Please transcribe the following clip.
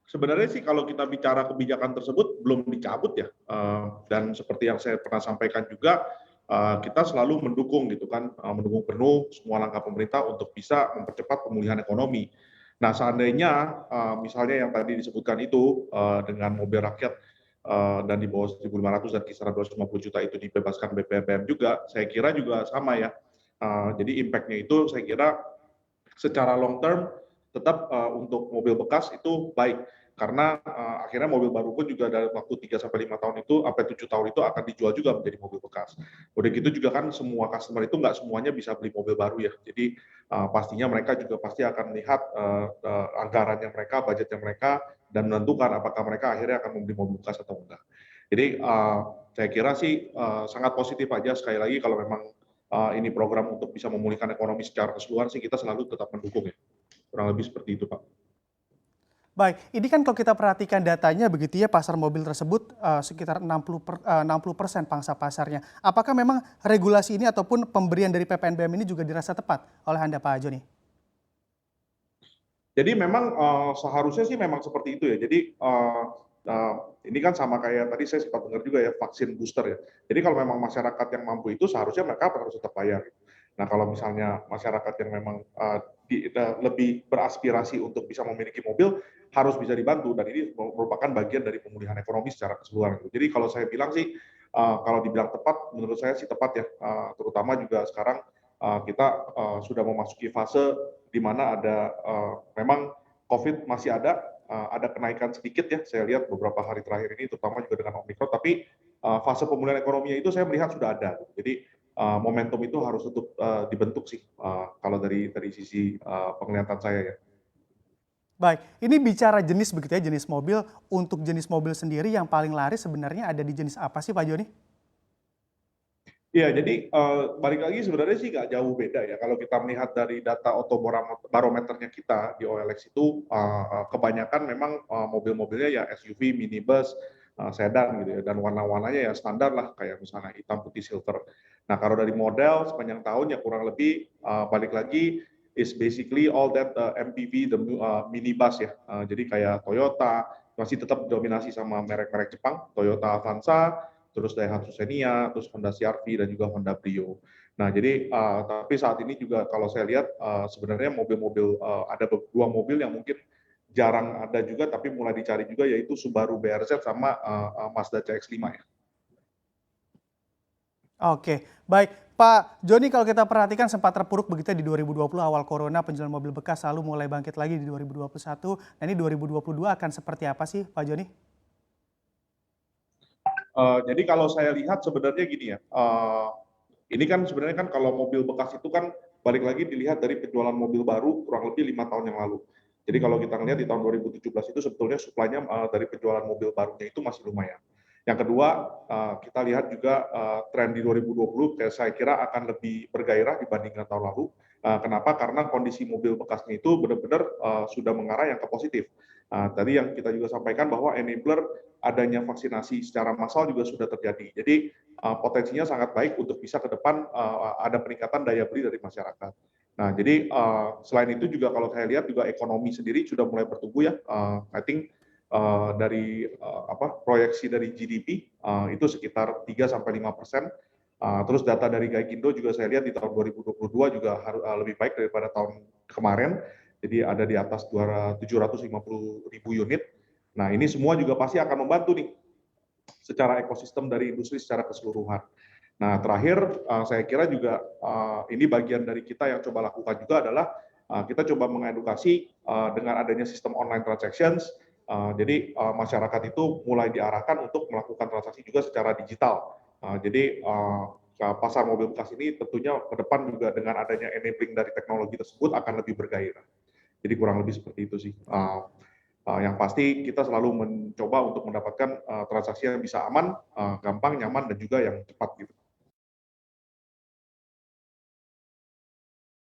Sebenarnya sih kalau kita bicara kebijakan tersebut belum dicabut ya, dan seperti yang saya pernah sampaikan juga, kita selalu mendukung gitu kan, mendukung penuh semua langkah pemerintah untuk bisa mempercepat pemulihan ekonomi. Nah, seandainya, misalnya yang tadi disebutkan itu, dengan mobil rakyat, dan di bawah 1.500 dan kisaran 250 juta itu dibebaskan BPPM juga, saya kira juga sama ya. Jadi impact-nya itu saya kira secara long term tetap untuk mobil bekas itu baik karena akhirnya mobil baru pun juga dalam waktu 3 sampai 5 tahun itu sampai 7 tahun itu akan dijual juga menjadi mobil bekas. Udah gitu juga kan semua customer itu nggak semuanya bisa beli mobil baru ya. Jadi pastinya mereka juga pasti akan melihat anggarannya mereka, budgetnya mereka dan menentukan apakah mereka akhirnya akan membeli mobil bekas atau enggak. Jadi saya kira sih sangat positif aja sekali lagi kalau memang ini program untuk bisa memulihkan ekonomi secara keseluruhan sih kita selalu tetap mendukung ya. Kurang lebih seperti itu, Pak. Baik, ini kan kalau kita perhatikan datanya begitu ya, pasar mobil tersebut sekitar 60% pangsa pasarnya. Apakah memang regulasi ini ataupun pemberian dari PPNBM ini juga dirasa tepat oleh Anda, Pak Joni? Jadi memang seharusnya sih memang seperti itu ya. Jadi ini kan sama kayak tadi saya sempat dengar juga ya vaksin booster ya. Jadi kalau memang masyarakat yang mampu itu seharusnya mereka harus tetap bayar. Nah kalau misalnya masyarakat yang memang lebih beraspirasi untuk bisa memiliki mobil harus bisa dibantu dan ini merupakan bagian dari pemulihan ekonomi secara keseluruhan. Jadi kalau saya bilang sih kalau dibilang tepat, menurut saya sih tepat ya. Terutama juga sekarang kita sudah memasuki fase di mana ada memang COVID masih ada kenaikan sedikit ya. Saya lihat beberapa hari terakhir ini, terutama juga dengan Omikron. Tapi fase pemulihan ekonominya itu saya melihat sudah ada. Jadi momentum itu harus tetap dibentuk sih kalau dari sisi penglihatan saya ya. Baik, ini bicara jenis begitu ya, jenis mobil. Untuk jenis mobil sendiri yang paling laris sebenarnya ada di jenis apa sih, Pak Joni? Iya, jadi balik lagi sebenarnya sih nggak jauh beda ya. Kalau kita melihat dari data otobarometernya kita di OLX itu kebanyakan memang mobil-mobilnya ya SUV, minibus, sedan gitu ya. Dan warna-warnanya ya standar lah kayak misalnya hitam, putih, silver. Nah kalau dari model sepanjang tahun ya kurang lebih balik lagi is basically all that MPV, the minibus ya. Jadi kayak Toyota masih tetap dominasi sama merek-merek Jepang, Toyota Avanza, terus Daihatsu Xenia, terus Honda CR-V dan juga Honda Brio. Nah, jadi tapi saat ini juga kalau saya lihat sebenarnya mobil-mobil ada dua mobil yang mungkin jarang ada juga tapi mulai dicari juga yaitu Subaru BRZ sama Mazda CX-5 ya. Oke, baik. Pak Joni, kalau kita perhatikan sempat terpuruk begitu di 2020 awal corona, penjualan mobil bekas lalu mulai bangkit lagi di 2021. Nah ini 2022 akan seperti apa sih, Pak Joni? Jadi kalau saya lihat sebenarnya gini ya, ini kan sebenarnya kan kalau mobil bekas itu kan balik lagi dilihat dari penjualan mobil baru kurang lebih 5 tahun yang lalu. Jadi kalau kita lihat di tahun 2017 itu sebetulnya suplainya dari penjualan mobil barunya itu masih lumayan. Yang kedua, kita lihat juga tren di 2020 saya kira akan lebih bergairah dibandingkan tahun lalu. Kenapa? Karena kondisi mobil bekasnya itu benar-benar sudah mengarah yang ke positif. Tadi yang kita juga sampaikan bahwa enabler adanya vaksinasi secara massal juga sudah terjadi. Jadi potensinya sangat baik untuk bisa ke depan ada peningkatan daya beli dari masyarakat. Nah, jadi selain itu juga kalau saya lihat juga ekonomi sendiri sudah mulai bertumbuh ya. I think dari proyeksi dari GDP itu sekitar 3 sampai 5%. Terus data dari Gaikindo juga saya lihat di tahun 2022 juga lebih baik daripada tahun kemarin. Jadi ada di atas 750.000 unit. Nah, ini semua juga pasti akan membantu nih secara ekosistem dari industri secara keseluruhan. Nah, terakhir saya kira juga ini bagian dari kita yang coba lakukan juga adalah kita coba mengedukasi dengan adanya sistem online transactions. Jadi masyarakat itu mulai diarahkan untuk melakukan transaksi juga secara digital. Jadi pasar mobil bekas ini tentunya ke depan juga dengan adanya enabling dari teknologi tersebut akan lebih bergairah. Jadi kurang lebih seperti itu sih. Yang pasti kita selalu mencoba untuk mendapatkan transaksi yang bisa aman, gampang, nyaman, dan juga yang cepat.